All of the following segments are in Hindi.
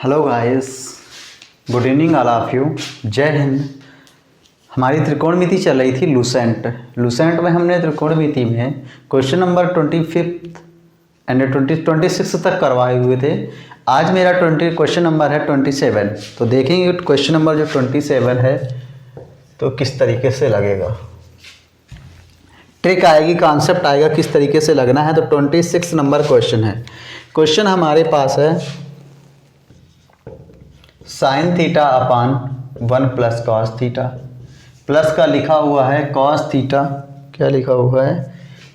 Hello guys, good evening all of you. जय हिंद। हमारी त्रिकोणमिति चल रही थी लूसेंट में हमने त्रिकोणमिति में क्वेश्चन नंबर 25 एंड 26 तक करवाए हुए थे। आज मेरा क्वेश्चन नंबर है 27। तो देखेंगे क्वेश्चन नंबर जो 27 है तो किस तरीके से लगेगा, ट्रिक आएगी, कॉन्सेप्ट आएगा, किस तरीके से लगना है। तो 26 नंबर क्वेश्चन है। क्वेश्चन हमारे पास है sine theta upon 1 plus cos theta, plus का लिखा हुआ है कॉस थीटा, क्या लिखा हुआ है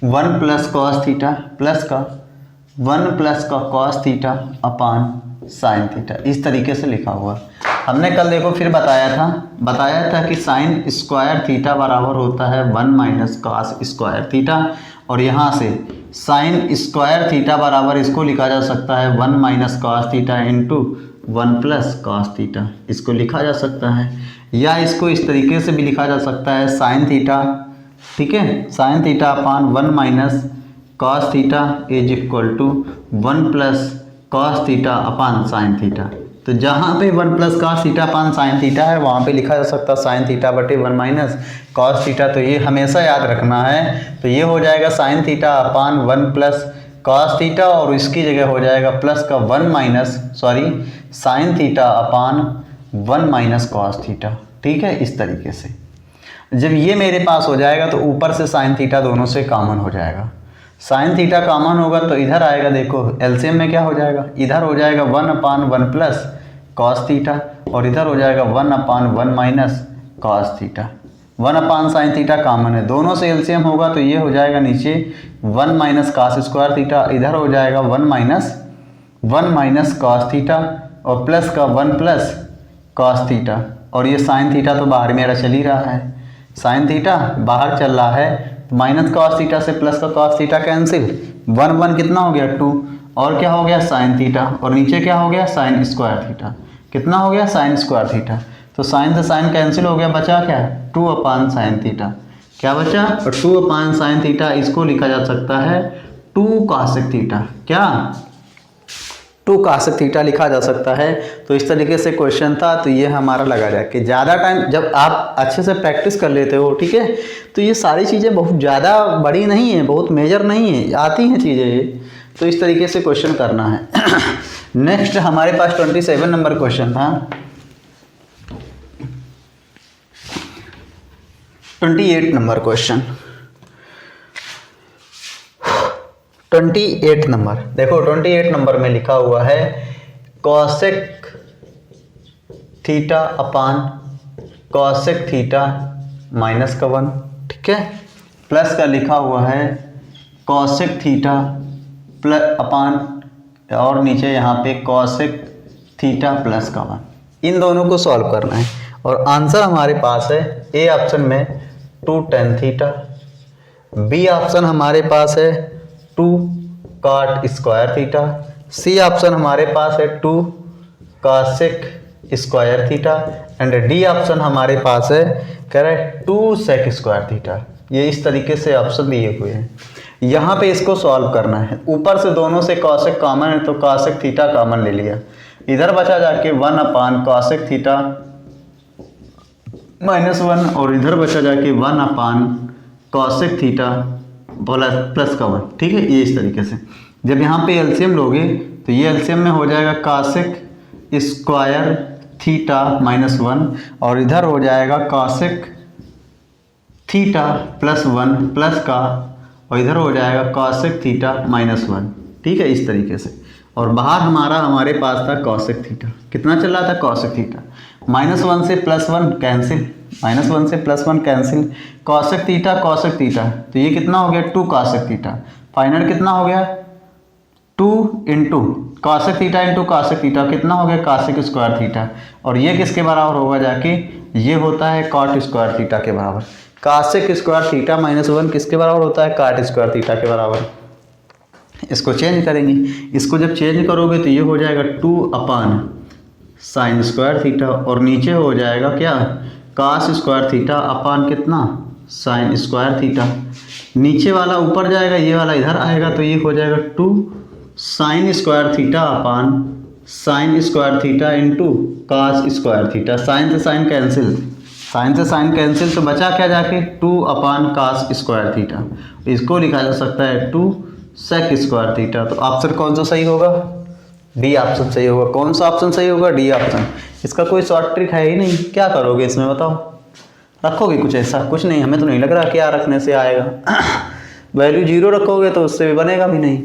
1 प्लस कॉस थीटा, प्लस का 1 प्लस का cos theta upon sine theta, इस तरीके से लिखा हुआ। हमने कल देखो फिर बताया था कि साइन स्क्वायर थीटा बराबर होता है 1 माइनस कॉस स्क्वायर थीटा, और यहाँ से साइन स्क्वायर थीटा बराबर इसको लिखा जा सकता है 1 minus cos theta into 1 plus cos theta, इसको लिखा जा सकता है। या इसको इस तरीके से भी लिखा जा सकता है साइन थीटा, ठीक है, sine theta upon 1 minus cos theta is equal to 1 plus cos theta upon sine theta. तो जहाँ पे 1 plus cos theta upon sine theta है वहाँ पे लिखा जा सकता है साइन थीटा बटे 1 माइनस कॉस थीटा। तो ये हमेशा याद रखना है। तो ये हो जाएगा sign theta upon 1 plus cos theta, और इसकी जगह हो जाएगा प्लस का 1 minus sign theta upon 1 minus cos theta, ठीक है। इस तरीके से जब ये मेरे पास हो जाएगा तो ऊपर से साइन थीटा दोनों से कॉमन हो जाएगा। साइन थीटा कॉमन होगा तो इधर आएगा, देखो एलसीएम में क्या हो जाएगा, इधर हो जाएगा 1 अपान 1 प्लस कॉस थीटा, और इधर हो जाएगा 1 अपान 1 माइनस कॉस थीटा। 1 अपान साइन थीटा कॉमन है, दोनों से एलसीएम होगा तो ये हो जाएगा नीचे 1 माइनस कॉस स्क्वायर थीटा, इधर हो जाएगा 1 माइनस कॉस थीटा, और प्लस का 1 प्लस कॉस थीटा, और ये साइन थीटा तो बाहर मेरा चल ही रहा है, साइन थीटा बाहर चल रहा है, माइनस कॉस थीटा से प्लस का कॉस थीटा कैंसिल, 1 कितना हो गया 2, और क्या हो गया साइन थीटा, और नीचे क्या हो गया साइन स्क्वायर थीटा, कितना हो गया साइन स्क्वायर थीटा। तो साइन से साइन कैंसिल हो गया, बचा क्या 2 अपान साइन थीटा, क्या बचा 2 अपान साइन थीटा। इसको लिखा जा सकता है 2 कॉसेक थीटा, क्या 2 कॉसेक थीटा लिखा जा सकता है। तो इस तरीके से क्वेश्चन था। तो ये हमारा लगा जाए कि ज़्यादा टाइम जब आप अच्छे से प्रैक्टिस कर लेते हो, ठीक है, तो ये सारी चीज़ें बहुत ज़्यादा बड़ी नहीं है, बहुत मेजर नहीं है, आती हैं चीज़ें ये। तो इस तरीके से क्वेश्चन करना है। नेक्स्ट हमारे पास 27 नंबर क्वेश्चन था। 28 नंबर क्वेश्चन, 28 नंबर देखो, 28 नंबर में लिखा हुआ है cosec theta upon cosec theta minus का 1, ठीक है, प्लस का लिखा हुआ है कॉसेक थीटा प्लस अपान, और नीचे यहाँ पे कॉसेक थीटा प्लस का 1। इन दोनों को सॉल्व करना है, और आंसर हमारे पास है ए ऑप्शन में 2 tan थीटा, बी ऑप्शन हमारे पास है 2 cot square theta, C option हमारे पास है 2 cosec square theta, and D option हमारे पास है कह रहा है 2 sec स्क्वायर थीटा। ये इस तरीके से ऑप्शन दिए हुए हैं। यहाँ पे इसको सॉल्व करना है। ऊपर से दोनों से cosec कॉमन है तो cosec थीटा कॉमन ले लिया, इधर बचा जाके 1 अपान cosec थीटा -1, और इधर बचा जाके 1 अपान कॉसेक थीटा प्लस का 1, ठीक है। ये इस तरीके से जब यहाँ पे एलसीएम लोगे तो ये एलसीएम में हो जाएगा कॉसेक स्क्वायर थीटा -1, और इधर हो जाएगा कॉसेक थीटा प्लस 1 प्लस का, और इधर हो जाएगा कॉसेक थीटा -1, ठीक है, इस तरीके से। और बाहर हमारे पास था कॉसेक थीटा, कितना चल रहा था कॉसेक थीटा, -1 से +1 कैंसिल, -1 से +1 कैंसिल, कॉसेक थीटा तो ये कितना हो गया 2 कॉसेक थीटा, फाइनल कितना हो गया 2 into cosec theta into cosec theta, कितना हो गया कॉसेक स्क्वायर थीटा, और ये किसके बराबर होगा जाके, ये होता है कॉट स्क्वायर थीटा के बराबर। कॉसेक स्क्वायर थीटा -1 किसके बराबर होता है कॉट स्क्वायर थीटा के बराबर। इसको चेंज करेंगे, इसको जब चेंज करोगे तो ये हो जाएगा 2 अपान साइन स्क्वायर थीटा, और नीचे हो जाएगा क्या कॉस स्क्वायर थीटा अपान कितना साइन स्क्वायर थीटा, नीचे वाला ऊपर जाएगा, ये वाला इधर आएगा, तो ये हो जाएगा 2 sine square theta upon sine square theta into cos square theta. Sine से साइन कैंसिल, साइन से साइन कैंसिल, तो बचा क्या जाके 2 कॉस स्क्वायर थीटा। इसको लिखा जा सकता है 2 सेक स्क्वायर थीटा। तो ऑप्शन कौन सा सही होगा? डी ऑप्शन सही होगा। कौन सा ऑप्शन सही होगा? D option. इसका कोई शॉर्ट ट्रिक है ही नहीं। क्या करोगे इसमें बताओ? रखोगे कुछ ऐसा? कुछ नहीं, हमें तो नहीं लग रहा क्या रखने से आएगा। वैल्यू 0 रखोगे तो उससे भी बनेगा भी नहीं।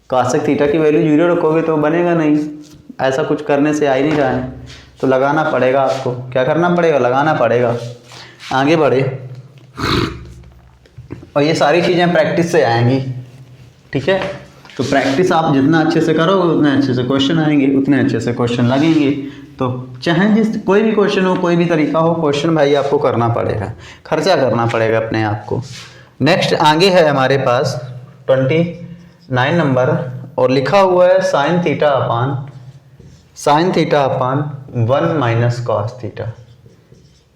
कॉसेक थीटा की वैल्यू 0 रखोगे तो बनेगा नहीं। ऐसा कुछ करने से आ ही नहीं रहा है, तो लगाना पड़ेगा आपको। क्या करना पड़ेगा? लगाना पड़ेगा। आगे बढ़े, और ये सारी चीज़ें प्रैक्टिस से आएंगी, ठीक है। तो प्रैक्टिस आप जितना अच्छे से करोगे उतने अच्छे से क्वेश्चन आएंगे, उतने अच्छे से क्वेश्चन लगेंगे। तो चाहे जिस कोई भी क्वेश्चन हो, कोई भी तरीका हो, क्वेश्चन भाई आपको करना पड़ेगा, खर्चा करना पड़ेगा अपने आप को। नेक्स्ट आगे है हमारे पास 29 नंबर, और लिखा हुआ है sine theta upon 1 minus cos theta,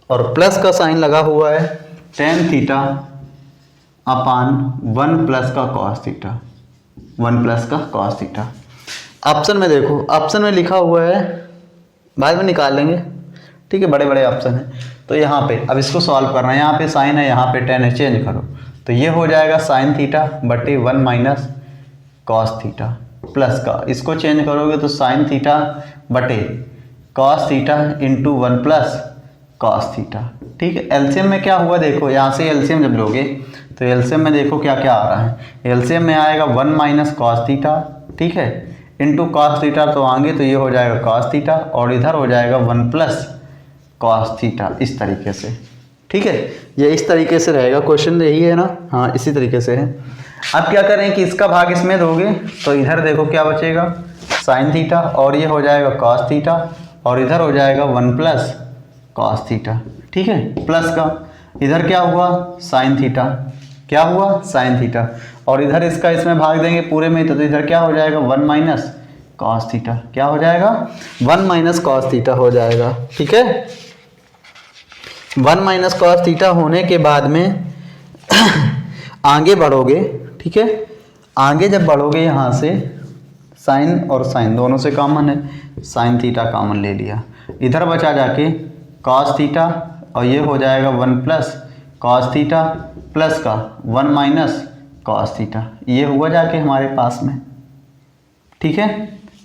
और प्लस का साइन लगा हुआ है टेन थीटा अपान 1 प्लस का कॉस थीटा, 1 प्लस का कॉस थीटा। ऑप्शन में देखो, ऑप्शन में लिखा हुआ है, बाद में निकाल लेंगे, ठीक है, बड़े बड़े ऑप्शन हैं। तो यहाँ पे अब इसको सॉल्व करना है। यहाँ पे साइन है, यहाँ पे टेन है, चेंज करो तो ये हो जाएगा साइन थीटा बटे 1 माइनस कॉस थीटा, प्लस का इसको चेंज करोगे तो साइन थीटा बटे cos theta into 1 plus cos theta, ठीक है। एलसीएम में क्या हुआ देखो, यहाँ से एलसीएम जब लोगे तो एलसीएम में देखो क्या क्या आ रहा है। एलसीएम में आएगा 1 माइनस कॉस थीटा, ठीक है, इंटू कॉस थीटा, तो आगे तो ये हो जाएगा कॉस थीटा, और इधर हो जाएगा 1 प्लस कॉस थीटा, इस तरीके से, ठीक है। ये इस तरीके से रहेगा, क्वेश्चन यही है ना, हाँ इसी तरीके से है। अब क्या करें कि इसका भाग इसमें दोगे तो इधर देखो क्या बचेगा, साइन थीटा, और ये हो जाएगा कॉस थीटा, और इधर हो जाएगा 1 प्लस कॉस थीटा, ठीक है। प्लस का इधर क्या हुआ, साइन थीटा, क्या हुआ, साइन थीटा, और इधर इसका इसमें भाग देंगे पूरे में, तो इधर क्या हो जाएगा 1 माइनस कॉस थीटा, क्या हो जाएगा 1 माइनस कॉस थीटा हो जाएगा, ठीक है। 1 माइनस कॉस थीटा होने के बाद में आगे बढ़ोगे, ठीक है। आगे जब बढ़ोगे यहाँ से साइन और साइन दोनों से कॉमन है, साइन थीटा कॉमन ले लिया, इधर बचा जाके कॉस थीटा, और ये हो जाएगा 1 प्लस कॉस थीटा प्लस का 1 माइनस कॉस थीटा, ये हुआ जाके हमारे पास में, ठीक है।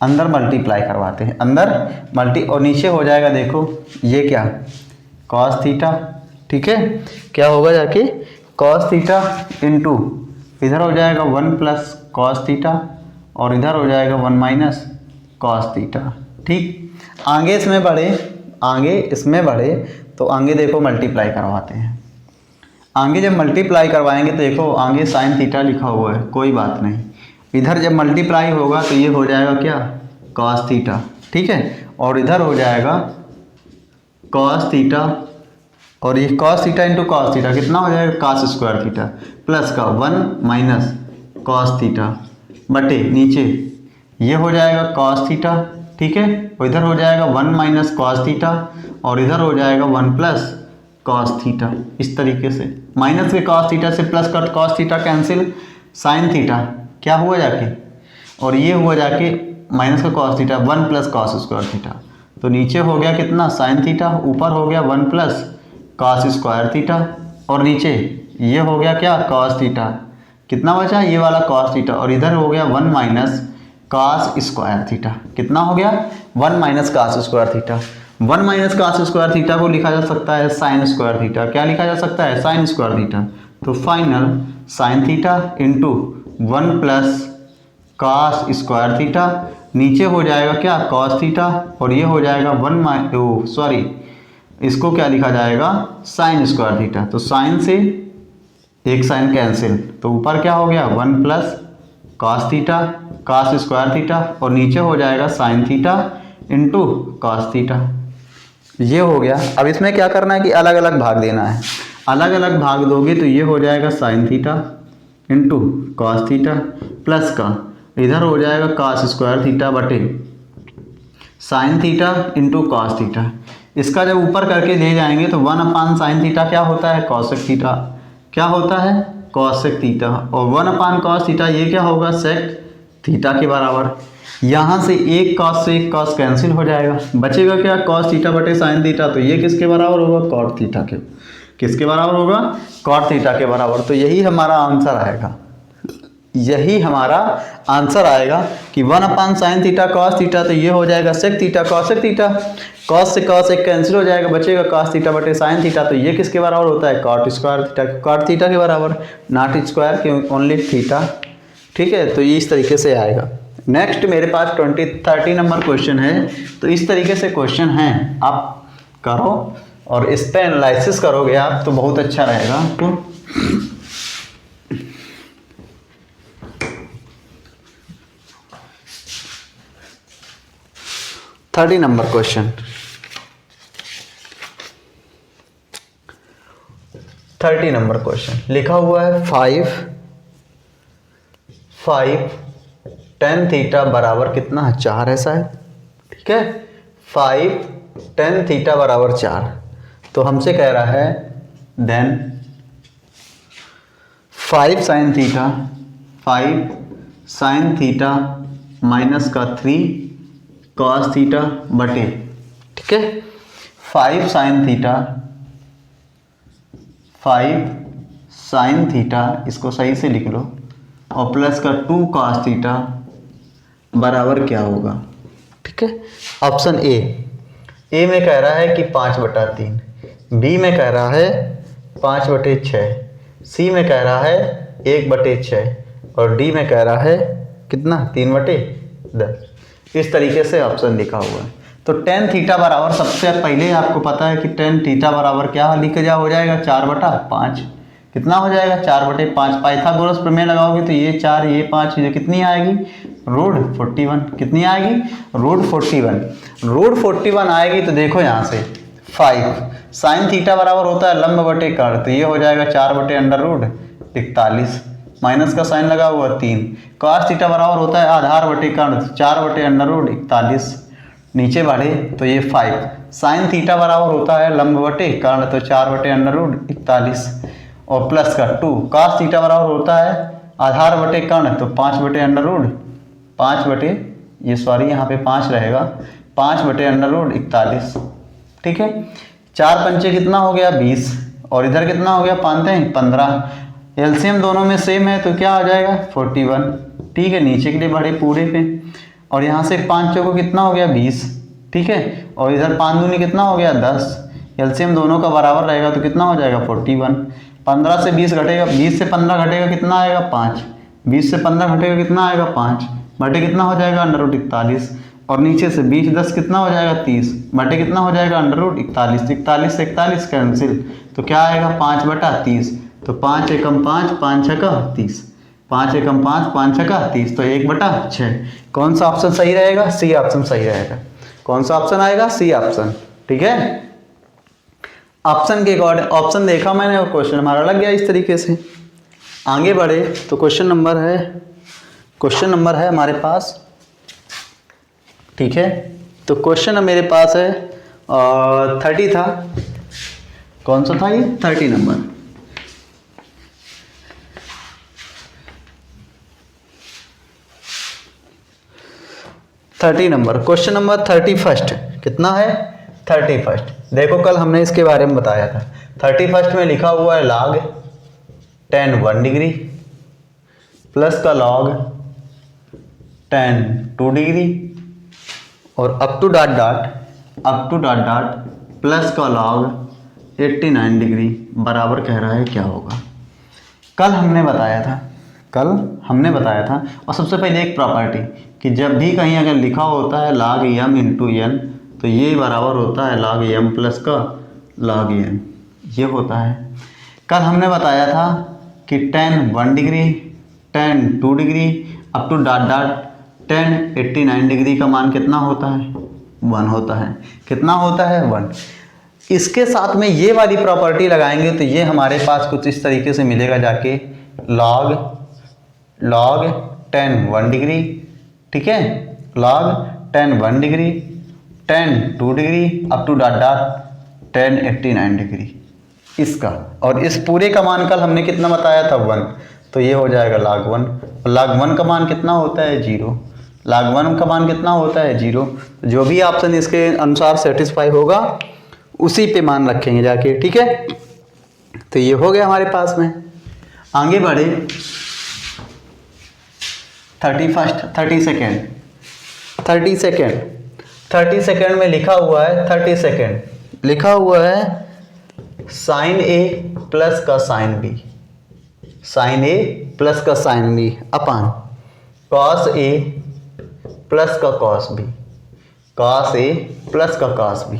अंदर मल्टीप्लाई करवाते हैं, अंदर मल्टी, और नीचे हो जाएगा देखो ये क्या, कॉस थीटा, ठीक है। क्या होगा जाके कॉस थीटा इंटू इधर हो जाएगा 1 प्लस कॉस थीटा, और इधर हो जाएगा 1 माइनस कॉस थीटा, ठीक। आगे इसमें बढ़े तो आगे देखो मल्टीप्लाई करवाते हैं। आगे जब मल्टीप्लाई करवाएंगे तो देखो आगे साइन थीटा लिखा हुआ है, कोई बात नहीं, इधर जब मल्टीप्लाई होगा तो ये हो जाएगा क्या, कॉस थीटा, ठीक है, और इधर हो जाएगा कॉस थीटा, और ये cos theta into cos theta कितना हो जाएगा, कॉस स्क्वायर थीटा, प्लस का 1 माइनस कॉस थीटा बटे नीचे ये हो जाएगा कॉस थीटा, ठीक है, और इधर हो जाएगा 1 माइनस कॉस थीटा, और इधर हो जाएगा 1 प्लस कॉस थीटा, इस तरीके से। माइनस के कॉस थीटा से प्लस का cos theta cancel, sine theta क्या हुआ जाके, और ये हुआ जाके माइनस का cos theta 1 plus cos square theta, तो नीचे हो गया कितना, साइन थीटा, ऊपर हो गया 1 प्लस कॉस स्क्वायर थीटा, और नीचे ये हो गया क्या, कॉस थीटा, कितना बचा ये वाला कॉस थीटा, और इधर हो गया 1 माइनस कॉस स्क्वायर थीटा, कितना हो गया 1 minus cos square theta. 1 minus cos square theta को लिखा जा सकता है साइन स्क्वायर थीटा, क्या लिखा जा सकता है, साइन स्क्वायर थीटा। तो final sine theta into 1 plus cos square theta, नीचे हो जाएगा क्या, कॉस थीटा, और ये हो जाएगा इसको क्या लिखा जाएगा, साइन स्क्वायर थीटा। तो साइन से एक साइन कैंसिल, तो ऊपर क्या हो गया 1 plus cos theta cos square theta, और नीचे हो जाएगा sine theta into cos theta, ये हो गया। अब इसमें क्या करना है कि अलग अलग भाग देना है, अलग अलग भाग दोगे तो ये हो जाएगा sine theta into cos theta, plus का इधर हो जाएगा कॉस स्क्वायर थीटा बटे sine theta into cos theta. इसका जब ऊपर करके ले जाएंगे तो 1 अपान साइन थीटा क्या होता है, कॉसेक थीटा, क्या होता है, कॉसेक थीटा, और 1 अपान कॉस थीटा ये क्या होगा, सेक थीटा के बराबर। यहाँ से एक कॉस से एक कॉस कैंसिल हो जाएगा, बचेगा क्या, कॉस थीटा बटे साइन थीटा। तो ये किसके बराबर होगा, कॉट थीटा के, किसके बराबर होगा, कॉट थीटा के बराबर। तो यही हमारा आंसर आएगा, यही हमारा आंसर आएगा कि 1/sin थीटा कॉस थीटा। तो ये हो जाएगा sec theta cosec theta, cos से कॉस एक कैंसिल हो जाएगा, बचेगा कॉस थीटा बटे साइन थीटा। तो ये किसके बराबर होता है, cot square theta, cot theta के बराबर, नॉट स्क्वायर के, ओनली थीटा। ठीक है, तो ये इस तरीके से आएगा। नेक्स्ट मेरे पास 30 नंबर क्वेश्चन है। तो इस तरीके से क्वेश्चन हैं, आप करो और इस पर एनालिसिस करोगे आप तो बहुत अच्छा रहेगा आपको। Thirty number question, 30 number question लिखा हुआ है 5 tan थीटा बराबर कितना है, 4 है शायद। ठीक है, 5 tan थीटा बराबर 4। तो हमसे कह रहा है देन 5 sin थीटा माइनस का 3 cos थीटा बटे, ठीक है, 5 sin थीटा इसको सही से लिख लो, और प्लस का 2 cos थीटा बराबर क्या होगा। ठीक है, ऑप्शन ए में कह रहा है कि 5/3, बी में कह रहा है 5/6, सी में कह रहा है 1/6 और डी में कह रहा है कितना, 3/10। इस तरीके से ऑप्शन लिखा हुआ है। तो tan थीटा बराबर, सबसे पहले आपको पता है कि tan थीटा बराबर क्या लिखा जा हो जाएगा, 4/5। कितना हो जाएगा, 4/5। पाइथागोरस प्रमेय लगाओगे तो ये 4 ये 5 ये कितनी आएगी, रूट 41। कितनी आएगी, रूट 41। रूट 41 आएगी तो देखो यहाँ से 5 साइन थीटा बराबर होता है लंब बटे कर्ण, तो ये हो जाएगा 4/√41, माइनस का साइन लगा हुआ 3। cos थीटा बराबर होता है आधार बटे कर्ण, 4/√41। नीचे बढ़े तो ये 5 साइन थीटा बराबर होता है लंब बटे कर्ण, तो 4/√41 और प्लस का 2 cos थीटा बराबर होता है आधार बटे कर्ण, तो 5 यहाँ पे 5 रहेगा, 5/√41। ठीक है, 4 पंचे कितना हो गया, 20, और इधर कितना हो गया, 15। एलसीएम दोनों में सेम है तो क्या आ जाएगा, 41। ठीक है, नीचे के लिए बढ़े पूरे पे, और यहाँ से 5 चौको कितना हो गया, 20। ठीक है, और इधर 5 दूनी कितना हो गया, 10। एलसीएम दोनों का बराबर रहेगा तो कितना हो जाएगा, 41। 15 से 20 घटेगा, 20 से 15 घटेगा कितना आएगा, 5। 20 से 15 घटेगा कितना आएगा, 5 बटे कितना हो जाएगा, √41। और नीचे से 20 10 कितना हो जाएगा, 30 बटे कितना हो जाएगा, √41। 41 से 41 कैंसिल, तो क्या आएगा, 5/30। तो 5 एकम 5 5 छक्का 30, 5 एकम 5 5 छक्का 30, तो 1/6। कौन सा ऑप्शन सही रहेगा, सी ऑप्शन सही रहेगा। कौन सा ऑप्शन आएगा, सी ऑप्शन। ठीक है, ऑप्शन के अकॉर्डिंग ऑप्शन देखा मैंने और क्वेश्चन हमारा लग गया इस तरीके से। आगे बढ़े तो क्वेश्चन नंबर है हमारे पास। ठीक है, तो क्वेश्चन मेरे पास है 30 था, कौन सा था ये, 30 नंबर। क्वेश्चन नंबर 31 कितना है, 31। देखो कल हमने इसके बारे में बताया था। 31 में लिखा हुआ है log tan 1 डिग्री प्लस का log tan 2 डिग्री और up to dot dot plus का log 89 डिग्री बराबर कह रहा है क्या होगा। कल हमने बताया था और सबसे पहले एक प्रॉपर्टी कि जब भी कहीं अगर लिखा होता है log m इंटू n तो ये बराबर होता है log m प्लस का log n, ये होता है। कल हमने बताया था कि tan 1 degree tan 2 degree up to dot tan 89 degree का मान कितना होता है, 1 होता है। कितना होता है, 1। इसके साथ में ये वाली प्रॉपर्टी लगाएंगे तो ये हमारे पास कुछ इस तरीके से मिलेगा जाके log tan 1 डिग्री, ठीक है, log tan 1 degree tan 2 degree up to dot tan 89 degree इसका, और इस पूरे का मान कल हमने कितना बताया था, 1। तो ये हो जाएगा log 1, और log 1 का मान कितना होता है, 0। log 1 का मान कितना होता है 0। जो भी ऑप्शन इसके अनुसार सेटिस्फाई होगा उसी पे मान रखेंगे जाके, ठीक है। तो ये हो गया हमारे पास में। आगे बढ़े 30 सेकेंड में लिखा हुआ है 30 सेकेंड लिखा हुआ है साइन ए प्लस का sine B, sine A plus का sine B upon cos A plus का cos B, cos A plus का कॉस बी,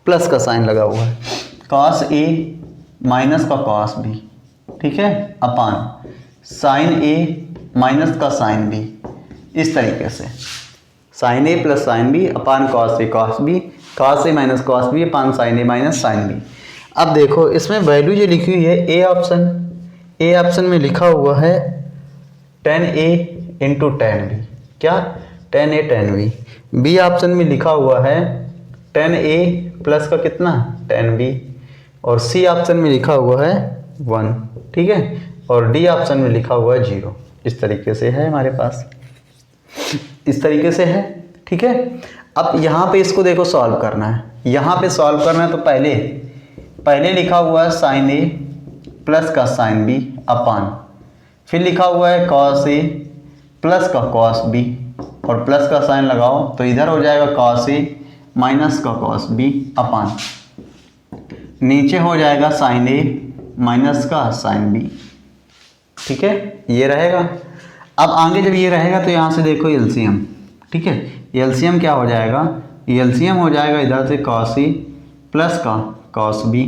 प्लस का साइन लगा हुआ है, कॉस ए माइनस का कॉस बी, ठीक है, अपान साइन ए माइनस का साइन बी। इस तरीके से sine A plus sine B upon cos A cos B, cos A minus cos B upon sine A minus sine B. अब देखो इसमें वैल्यू जो लिखी हुई है ए ऑप्शन में लिखा हुआ है 10a इंटू 10b, क्या 10a 10b। बी ऑप्शन में लिखा हुआ है 10a प्लस का कितना 10b, और सी ऑप्शन में लिखा हुआ है 1, ठीक है, और डी ऑप्शन में लिखा हुआ है 0। इस तरीके से है हमारे पास, इस तरीके से है, ठीक है। अब यहाँ पे इसको देखो सॉल्व करना है, यहाँ पे सॉल्व करना है तो पहले लिखा हुआ है साइन ए प्लस का साइन बी अपान, फिर लिखा हुआ है कॉस ए प्लस का कॉस बी, और प्लस का साइन लगाओ तो इधर हो जाएगा कॉस ए माइनस का कॉस बी अपान, नीचे हो जाएगा साइन ए माइनस का साइन बी, ठीक है, ये रहेगा। अब आगे जब ये रहेगा तो यहाँ से देखो एलसीएम, ठीक है, एलसीएम क्या हो जाएगा, एलसीएम हो जाएगा इधर से कॉस ए प्लस का कॉस बी,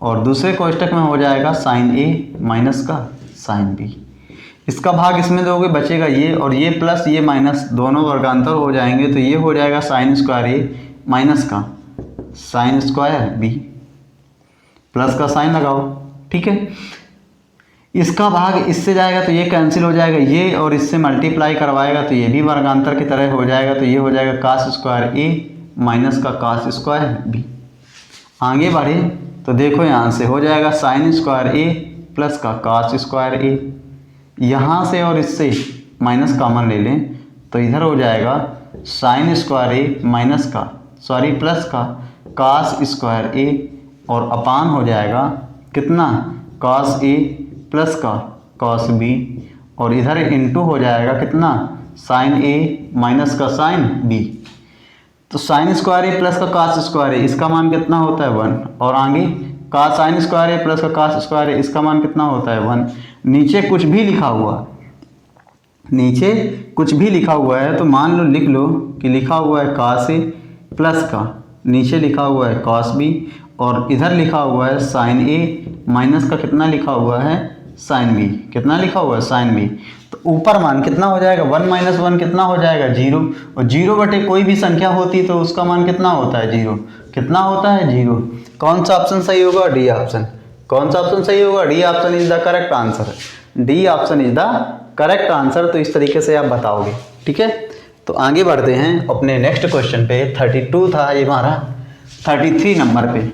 और दूसरे कोष्टक में हो जाएगा साइन ए माइनस का साइन बी। इसका भाग इसमें दोगे बचेगा ये, और ये प्लस ये माइनस दोनों वर्गांतर हो जाएंगे, तो ये हो जाएगा साइन स्क्वायर ए माइनस का साइन स्क्वायर बी, प्लस का साइन लगाओ, ठीक है। इसका भाग इससे जाएगा तो ये कैंसिल हो जाएगा, ये और इससे मल्टीप्लाई करवाएगा तो ये भी वर्गांतर की तरह हो जाएगा, तो ये हो जाएगा कास स्क्वायर ए माइनस का कास स्क्वायर बी। आगे बढ़े तो देखो यहाँ से हो जाएगा साइन स्क्वायर ए प्लस का कास स्क्वायर ए, यहाँ से और इससे माइनस कॉमन ले लें तो इधर हो जाएगा साइन स्क्वायर ए माइनस का प्लस का कास स्क्वायर ए, और अपान हो जाएगा कितना कास ए प्लस का कॉस बी, और इधर इनटू हो जाएगा कितना साइन ए माइनस का साइन बी। तो साइन स्क्वायर ए प्लस का कास स्क्वायर ए, इसका मान कितना होता है 1, और आगे का साइन स्क्वायर ए प्लस का कास स्क्वायर ए, इसका मान कितना होता है 1। नीचे कुछ भी लिखा हुआ है तो मान लो लिख लो कि लिखा हुआ है कास ए प्लस का, नीचे लिखा हुआ है कॉस बी, और इधर लिखा हुआ है साइन ए माइनस का कितना लिखा हुआ है साइन बी, कितना लिखा हुआ है साइन बी। तो ऊपर मान कितना हो जाएगा 1 माइनस 1 कितना हो जाएगा 0, और 0 बटे कोई भी संख्या होती तो उसका मान कितना होता है 0, कितना होता है 0। कौन सा ऑप्शन सही होगा, डी ऑप्शन। कौन सा ऑप्शन सही होगा, D option is the correct answer, D option is the correct answer. तो इस तरीके से आप बताओगे, ठीक है। तो आगे बढ़ते हैं अपने नेक्स्ट क्वेश्चन पे। 32 था ये हमारा, 33 नंबर पे।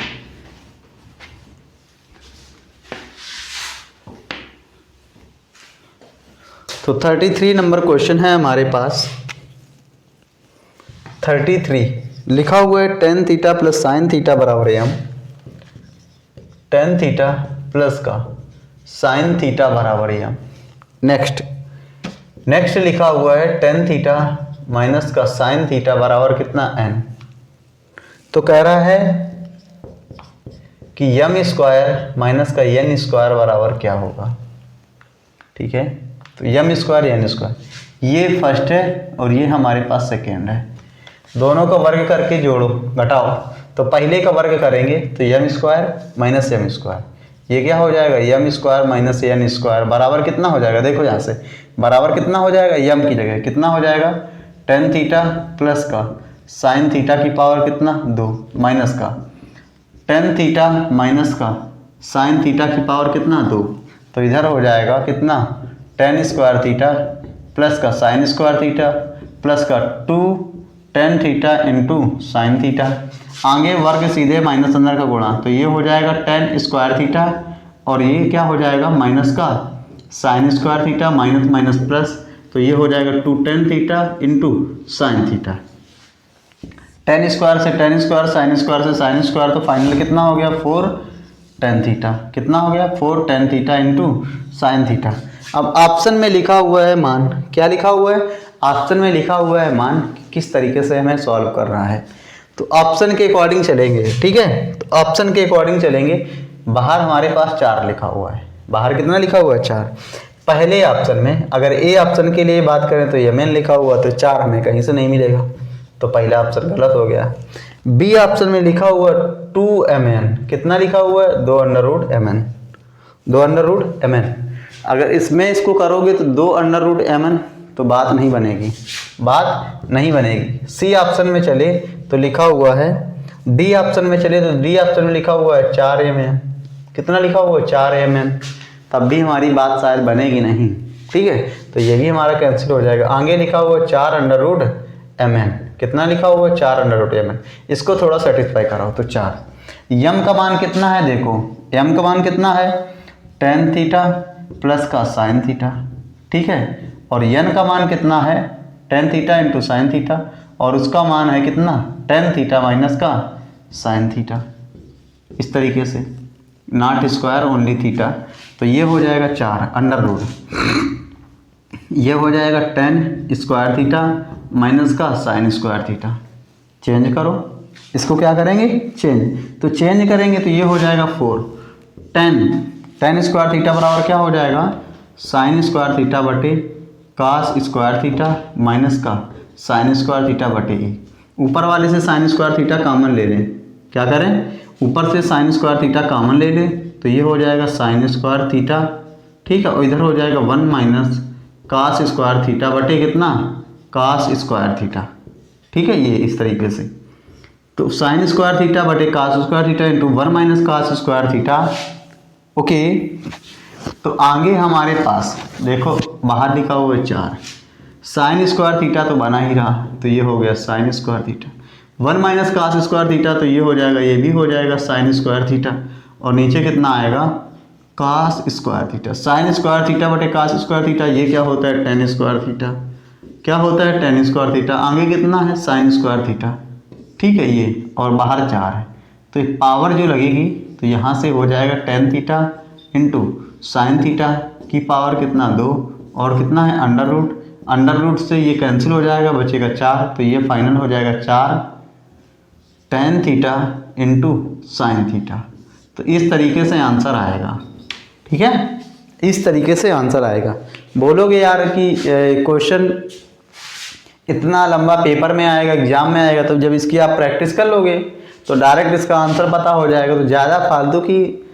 तो 33 नंबर क्वेश्चन है हमारे पास। 33 लिखा हुआ है tan theta plus sine theta बराबर एम, टेन थीटा प्लस का साइन थीटा बराबर एम। नेक्स्ट लिखा हुआ है टेन थीटा माइनस का साइन थीटा बराबर कितना एन। तो कह रहा है कि यम स्क्वायर माइनस का एन स्क्वायर बराबर क्या होगा, ठीक है। तो यम स्क्वायर एन स्क्वायर ये फर्स्ट है और ये हमारे पास सेकेंड है, दोनों का वर्ग करके जोड़ो घटाओ। तो पहले का वर्ग करेंगे तो M square minus M square, ये क्या हो जाएगा M square minus N square बराबर कितना हो जाएगा, देखो यहाँ से बराबर कितना हो जाएगा, यम की जगह कितना हो जाएगा टेन थीटा प्लस का साइन थीटा की पावर कितना 2 माइनस का टेन थीटा माइनस का साइन थीटा की पावर कितना 2। तो इधर हो जाएगा कितना टेन स्क्वायर थीटा प्लस का साइन स्क्वायर थीटा प्लस का 2 tan theta into sine theta. आगे वर्ग सीधे माइनस अंदर का गुणा, तो ये हो जाएगा टेन स्क्वायर थीटा और ये क्या हो जाएगा माइनस का sign square theta minus minus plus तो ये हो जाएगा 2 tan theta into sine theta. Ten square से टेन स्क्वायर, साइन स्क्वायर से साइन स्क्वायर, तो फाइनल कितना हो गया 4 tan थीटा। कितना हो गया 4 tan theta into sine theta. अब ऑप्शन में लिखा हुआ है मान, क्या लिखा हुआ है ऑप्शन में लिखा हुआ है मान, किस तरीके से हमें सॉल्व करना है। तो ऑप्शन के अकॉर्डिंग चलेंगे, ठीक है। तो ऑप्शन के अकॉर्डिंग चलेंगे। बाहर हमारे पास 4 लिखा हुआ है, बाहर कितना लिखा हुआ है 4। पहले ऑप्शन में अगर ए ऑप्शन के लिए बात करें तो mn लिखा हुआ, तो 4 हमें कहीं से नहीं मिलेगा, तो पहला ऑप्शन गलत हो गया। बी ऑप्शन में लिखा हुआ 2mn, कितना लिखा हुआ है 2√mn, 2√mn। अगर इसमें इसको करोगे तो 2√mn, तो बात नहीं बनेगी, बात नहीं बनेगी। सी ऑप्शन में चले तो लिखा हुआ है, डी ऑप्शन में चले तो डी ऑप्शन में लिखा हुआ है 4mn, कितना लिखा हुआ है 4mn, तब भी हमारी बात शायद बनेगी नहीं, ठीक है। तो ये भी हमारा कैंसिल हो जाएगा। आगे लिखा हुआ 4√mn, कितना लिखा हुआ है 4√mn, इसको थोड़ा सेटिस्फाई कराओ तो 4। यम का मान कितना है देखो, यम का मान कितना है tan थीटा प्लस का साइन थीटा, ठीक है। और यन का मान कितना है tan theta into sine theta, और उसका मान है कितना tan थीटा माइनस का साइन थीटा, इस तरीके से नॉट स्क्वायर ओनली थीटा। तो ये हो जाएगा 4 अंडर रूट, ये हो जाएगा tan स्क्वायर थीटा माइनस का साइन स्क्वायर थीटा। चेंज करो, इसको क्या करेंगे चेंज, तो चेंज करेंगे तो ये हो जाएगा 4 tan स्क्वायर थीटा बराबर क्या हो जाएगा साइन स्क्वायर थीटा बटे कास स्क्वायर थीटा माइनस का साइन स्क्वायर थीटा बटे ए। ऊपर वाले से साइन स्क्वायर थीटा कॉमन ले लें, क्या करें ऊपर से साइन स्क्वायर थीटा कॉमन ले लें, तो ये हो जाएगा साइन स्क्वायर थीटा, ठीक है। और इधर हो जाएगा 1 माइनस कास स्क्वायर थीटा बटे कितना कास स्क्वायर थीटा, ठीक है। ये इस तरीके से, तो साइन स्क्वायर थीटा बटे cos square theta into 1 minus cos square theta, okay. तो आगे हमारे पास देखो बाहर लिखा हुआ है 4, साइन स्क्वायर थीटा तो बना ही रहा, तो ये हो गया sine square theta, 1 minus cos square theta, तो ये हो जाएगा, ये भी हो जाएगा साइन स्क्वायर थीटा, और नीचे कितना आएगा cos square theta. Sine square theta बटे कास स्क्वायर थीटा, ये क्या होता है tan स्क्वायर थीटा, क्या होता है tan स्क्वायर थीटा। आगे कितना है साइन स्क्वायर थीटा, ठीक है ये, और बाहर 4 है, तो पावर जो लगेगी तो यहाँ से हो जाएगा tan theta into sine theta की पावर कितना 2, और कितना है अंडर रूट से ये कैंसिल हो जाएगा, बचेगा 4, तो ये फाइनल हो जाएगा 4 tan theta into sine theta. तो इस तरीके से आंसर आएगा, ठीक है, इस तरीके से आंसर आएगा। बोलोगे यार कि क्वेश्चन इतना लंबा पेपर में आएगा, एग्जाम में आएगा, तो जब इसकी आप प्रैक्टिस कर लोगे तो डायरेक्ट इसका आंसर पता हो जाएगा। तो ज़्यादा फालतू की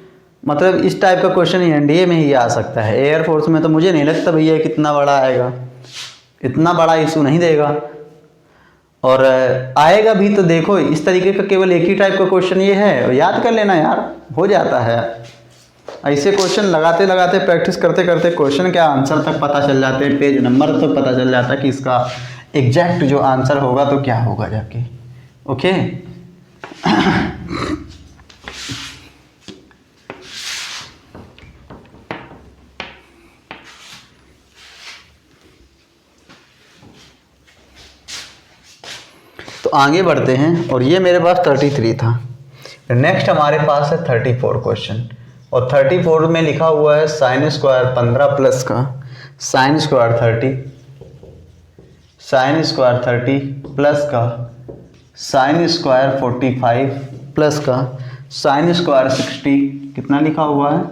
मतलब इस टाइप का क्वेश्चन एनडीए में ही आ सकता है, एयरफोर्स में तो मुझे नहीं लगता भैया कितना बड़ा आएगा, इतना बड़ा इशू नहीं देगा, और आएगा भी तो देखो इस तरीके का केवल एक ही टाइप का क्वेश्चन ये है, याद कर लेना यार, हो जाता है। ऐसे क्वेश्चन लगाते लगाते प्रैक्टिस करते करते क्वेश्चन क्या आंसर तक पता चल जाते हैं, पेज नंबर तक पता चल जाता है कि इसका एग्जैक्ट जो आंसर होगा तो क्या होगा जाके, ओके। तो आगे बढ़ते हैं, और ये मेरे पास 33 था। नेक्स्ट हमारे पास है 34 क्वेश्चन, और 34 में लिखा हुआ है साइन स्क्वायर 15 प्लस का sine square 30, sine square 30 plus का साइन स्क्वायर 45 प्लस का साइन स्क्वायर 60, कितना लिखा हुआ है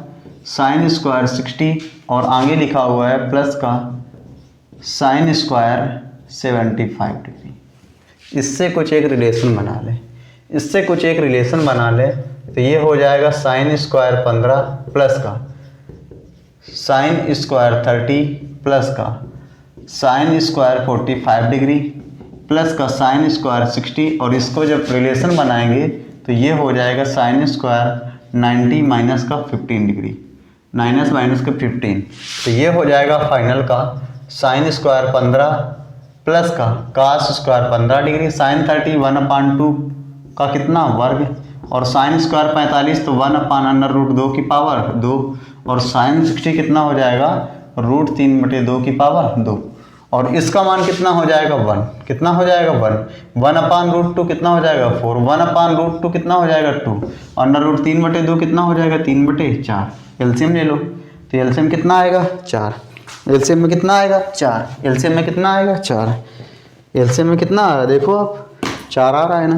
साइन स्क्वायर 60, और आगे लिखा हुआ है प्लस का साइन स्क्वायर 75 डिग्री। इससे कुछ एक रिलेशन बना ले, इससे कुछ एक रिलेशन बना ले, तो ये हो जाएगा साइन स्क्वायर 15 प्लस का साइन स्क्वायर 30 प्लस का साइन स्क्वायर 45 डिग्री प्लस का साइन स्क्वायर 60, और इसको जब रिलेशन बनाएंगे तो ये हो जाएगा साइन स्क्वायर 90 माइनस का 15 डिग्री, माइनस का 15, तो ये हो जाएगा फाइनल का साइन स्क्वायर 15 प्लस का कास स्क्वायर 15 डिग्री, साइन 30 1/2 का कितना वर्ग, और साइन स्क्वायर 45 तो 1/√2 की पावर 2, और साइन 60 कितना हो जाएगा √3/2 की पावर 2, और इसका मान कितना हो जाएगा 1, कितना हो जाएगा 1, 1/√2 कितना हो जाएगा 4, 1/√2 कितना हो जाएगा 2, अंडर रूट 3/2 कितना हो जाएगा 3/4। एलसीएम ले लो, तो एलसीएम कितना आएगा 4, एलसीएम में कितना आएगा 4, एलसीएम में कितना आएगा 4, एलसीएम में कितना आ रहा है देखो आप 4 आ रहा है ना,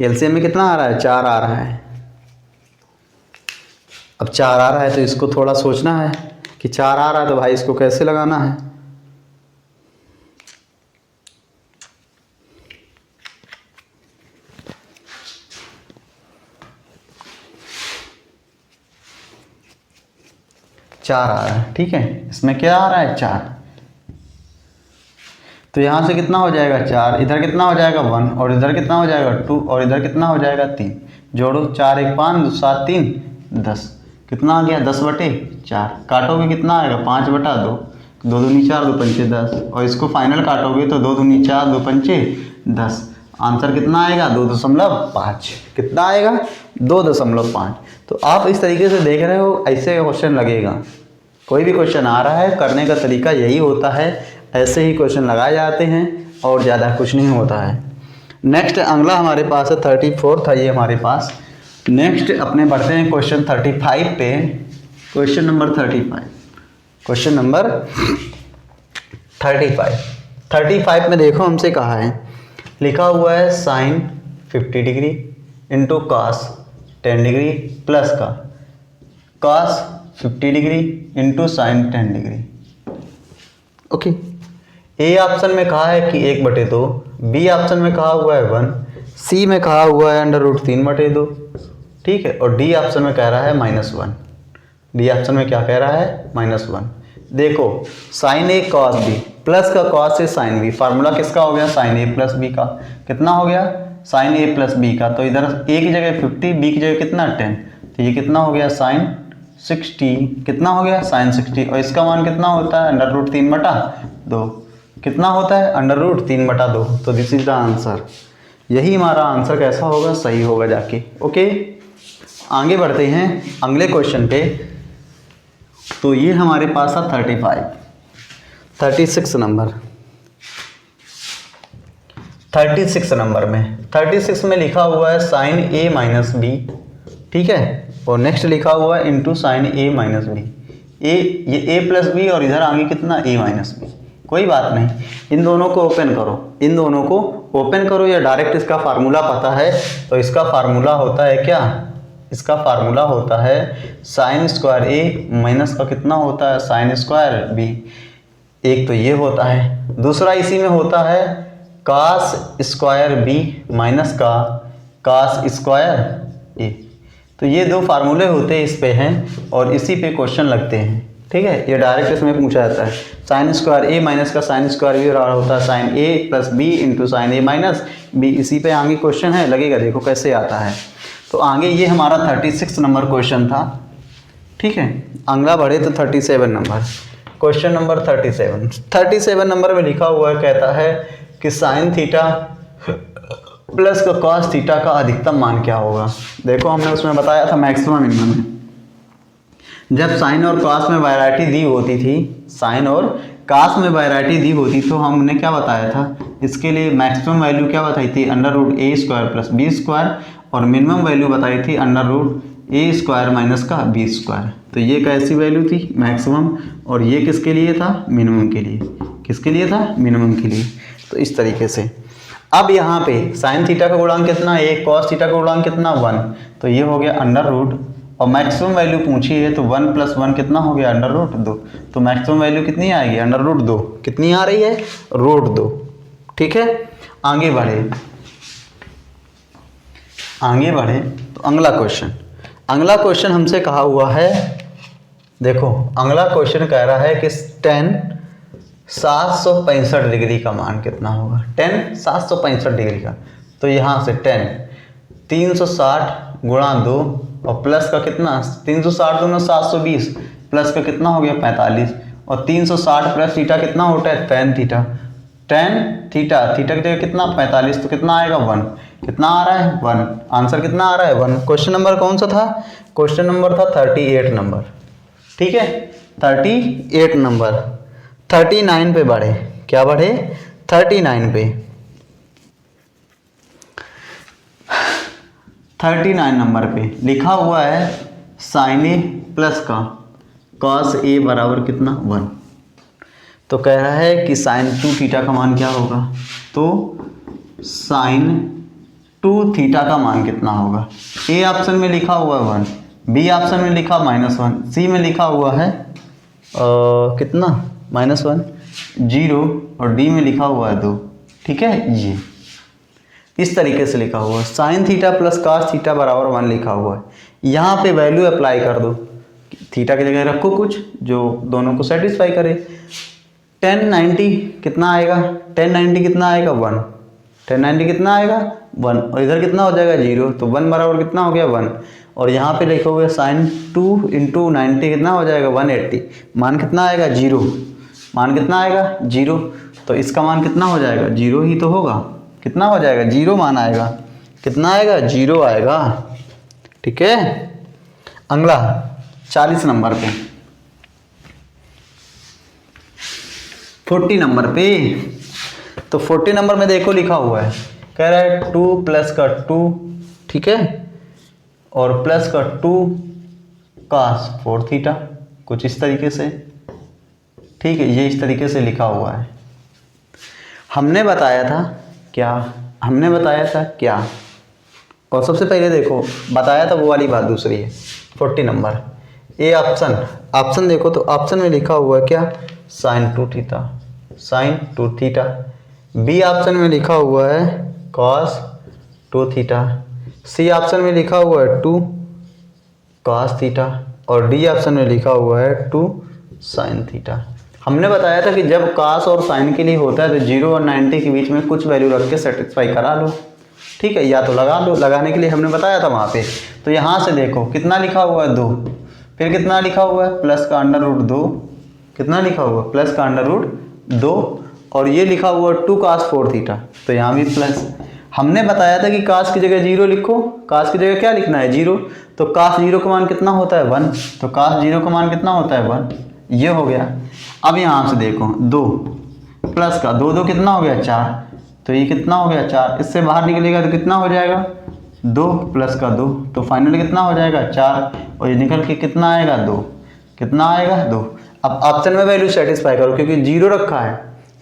एलसीएम में कितना आ रहा है 4 आ रहा है। अब 4 आ रहा है तो इसको थोड़ा सोचना है कि 4 आ रहा है तो भाई इसको कैसे लगाना है। चार आ रहा है, ठीक है, इसमें क्या आ रहा है 4, तो यहाँ से कितना हो जाएगा 4, इधर कितना हो जाएगा 1 और इधर कितना हो जाएगा 2 और इधर कितना हो जाएगा 3, जोड़ो 4 1 5 2 7 3 10, कितना आ गया 10/4, काटोगे कितना आएगा 5/2, 2 दूनी 4 2 पंचे 10, और इसको फाइनल काटोगे तो 2 दूनी 4 2 पंचे 10, आंसर कितना आएगा 2.5, कितना आएगा 2.5। तो आप इस तरीके से देख रहे हो, ऐसे क्वेश्चन लगेगा, कोई भी क्वेश्चन आ रहा है करने का तरीका यही होता है, ऐसे ही क्वेश्चन लगाए जाते हैं और ज़्यादा कुछ नहीं होता है। नेक्स्ट अगला हमारे पास है 34 था ये हमारे पास। नेक्स्ट अपने बढ़ते हैं क्वेश्चन 35 पे। क्वेश्चन नंबर 35, क्वेश्चन नंबर 35 में देखो हमसे कहा है, लिखा हुआ है sine 50 degree into cos 10 degree plus का cos 50 degree into sine 10 degree. Okay, A option में कहा है कि 1/2, बी ऑप्शन में कहा हुआ है 1, सी में कहा हुआ है √3/2, ठीक है, और डी ऑप्शन में कह रहा है -1। डी ऑप्शन में क्या कह रहा है -1। देखो साइन ए कॉस बी प्लस का cos A sine B, formula किसका हो गया साइन ए प्लस बी का, कितना हो गया साइन ए प्लस बी का, तो इधर ए की जगह 50, बी की जगह कितना 10, तो ये कितना हो गया साइन 60, कितना हो गया साइन 60, और इसका मान कितना होता है √3/2, कितना होता है √3/2, तो दिस इज द आंसर। यही हमारा आंसर कैसा होगा सही होगा जाके। ओके, आगे बढ़ते हैं अगले क्वेश्चन पे। तो ये हमारे पास था 36 नंबर। 36 नंबर में 36 में लिखा हुआ है साइन ए माइनस बी, ठीक है, और नेक्स्ट लिखा हुआ है into sine A minus B. ये ए प्लस बी और इधर आगे कितना ए माइनस बी, कोई बात नहीं, इन दोनों को ओपन करो, इन दोनों को ओपन करो, या डायरेक्ट इसका फार्मूला पता है तो इसका फार्मूला होता है क्या, इसका फार्मूला होता है साइन स्क्वायर ए माइनस का कितना होता है साइन स्क्वायर बी। एक तो ये होता है, दूसरा इसी में होता है कास स्क्वायर बी माइनस का कास स्क्वायर ए। तो ये दो फार्मूले होते हैं इस पे हैं और इसी पे क्वेश्चन लगते हैं, ठीक है, ये डायरेक्ट इसमें पूछा जाता है। साइन स्क्वायर ए माइनस का साइन स्क्वायर बी और होता है sine A plus B into sine A minus B, इसी पे आगे क्वेश्चन है, लगेगा, देखो कैसे आता है। तो आगे ये हमारा 36 नंबर क्वेश्चन था, ठीक है। अगला बढ़े तो 37 नंबर, क्वेश्चन नंबर 37 नंबर में लिखा हुआ है, कहता है कि साइन थीटा प्लस का कॉस थीटा का अधिकतम मान क्या होगा। देखो हमने उसमें बताया था मैक्सिमम मिनिमम में, जब साइन और कॉस में वैरायटी दी होती थी, साइन और कॉस में वैरायटी दी होती तो हमने क्या बताया था, इसके लिए मैक्सिमम वैल्यू क्या बताई थी √a² प्लस b², और मिनिमम वैल्यू बताई थी √a² माइनस का b²। तो ये कैसी वैल्यू थी मैक्सिमम, और ये किसके लिए था मिनिमम के लिए, किसके लिए था मिनिमम के लिए। तो इस तरीके से अब यहाँ पे साइन थीटा का गुणांक कितना 1, कॉस थीटा का गुणांक कितना 1, तो ये हो गया √, और मैक्सिमम वैल्यू पूछी है तो 1 + 1 कितना हो गया √2, तो मैक्सिमम वैल्यू कितनी आएगी √2, कितनी आ रही है √2, ठीक है। आगे बढ़े तो अगला क्वेश्चन हमसे कहा हुआ है, देखो अगला क्वेश्चन कह रहा है कि tan 765 डिग्री का मान कितना होगा, tan 765 डिग्री का। तो यहाँ से tan 360 गुणा 2 और प्लस का कितना 360 दूना 720 प्लस का कितना हो गया 45, और 360 प्लस थीटा कितना होता है tan थीटा, थीटा की जगह कितना 45, तो कितना आएगा 1, कितना आ रहा है 1, आंसर कितना आ रहा है 1। क्वेश्चन नंबर कौन सा था, क्वेश्चन नंबर था 38 नंबर, ठीक है 38 नंबर। 39 पे बढ़े, क्या बढ़े 39 पे, 39 नंबर पे लिखा हुआ है साइन ए प्लस का कॉस ए बराबर कितना 1। तो कह रहा है कि साइन 2 थीटा का मान क्या होगा, तो साइन 2 थीटा का मान कितना होगा। ए ऑप्शन में लिखा हुआ है 1, बी ऑप्शन में लिखा -1, सी में लिखा हुआ है कितना -1 0 और डी में लिखा हुआ है 2। ठीक है, ये इस तरीके से लिखा हुआ है। Sine theta plus cos theta बराबर 1 लिखा हुआ है। यहाँ पे वैल्यू अप्लाई कर दो, थीटा की जगह रखो कुछ जो दोनों को सेटिस्फाई करे। 1090 कितना आएगा, 1090 कितना आएगा 1, 1090 कितना आएगा 1 और इधर कितना हो जाएगा 0, तो 1 बराबर कितना हो गया 1। और यहाँ पे लिखा हुआ है साइन 2 इंटू 90 कितना हो जाएगा 180, मान कितना आएगा 0, मान कितना आएगा 0, तो इसका मान कितना हो जाएगा 0 ही तो होगा, कितना हो जाएगा 0 मान आएगा, कितना आएगा 0 आएगा। ठीक है, अगला 40 नंबर पे 40 नंबर पे, तो 40 नंबर में देखो लिखा हुआ है, कह रहा है 2 प्लस का 2, ठीक है, और प्लस का 2 cos 4 थीटा, कुछ इस तरीके से। ठीक है, ये इस तरीके से लिखा हुआ है। हमने बताया था क्या, हमने बताया था क्या, और सबसे पहले देखो बताया था वो वाली बात दूसरी है। 40 नंबर ए ऑप्शन, ऑप्शन देखो तो ऑप्शन में लिखा हुआ है क्या sine 2 theta, sine 2 theta. B option में लिखा हुआ है कॉस 2 थीटा। सी ऑप्शन में लिखा हुआ है 2 कॉस थीटा और डी ऑप्शन में लिखा हुआ है 2 साइन थीटा। हमने बताया था कि जब कॉस और साइन के लिए होता है तो 0 और 90 के बीच में कुछ वैल्यू रख के सेटिस्फाई करा लो। ठीक है, या तो लगा लो, लगाने के लिए हमने बताया था वहाँ पे। तो यहाँ से देखो कितना लिखा हुआ है 2, फिर कितना लिखा हुआ है प्लस का अंडर रूट 2, कितना लिखा हुआ है प्लस का अंडर रूट 2 और ये लिखा हुआ है 2 cos 4 थीटा, तो यहाँ भी प्लस। हमने बताया था कि cos की जगह 0 लिखो, cos की जगह क्या लिखना है 0, तो cos 0 का मान कितना होता है 1, तो cos 0 का मान कितना होता है 1, ये हो गया। अब यहाँ से देखो 2 प्लस का 2 2 कितना हो गया 4, तो ये कितना हो गया 4, इससे बाहर निकलेगा तो कितना हो जाएगा 2 प्लस का 2, तो फाइनली कितना हो जाएगा 4 और ये निकल के कितना आएगा 2, कितना आएगा 2। अब ऑप्शन में वैल्यू सेटिस्फाई करो क्योंकि 0 रखा है,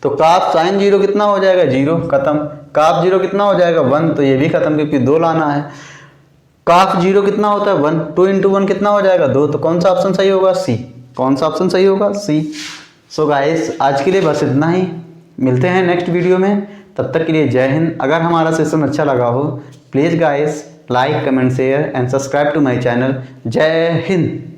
तो काफ साइन 0 कितना हो जाएगा 0, खत्म। काफ 0 कितना हो जाएगा 1, तो ये भी खत्म क्योंकि 2 लाना है। काफ 0 कितना होता है 1, 2 इंटू 1 कितना हो जाएगा 2, तो कौन सा ऑप्शन सही होगा सी, कौन सा ऑप्शन सही होगा सी। सो गाइस आज के लिए बस इतना ही, मिलते हैं नेक्स्ट वीडियो में, तब तक के लिए जय हिंद। अगर हमारा सेशन अच्छा लगा हो please guys like comment share and subscribe to my channel. जय हिंद।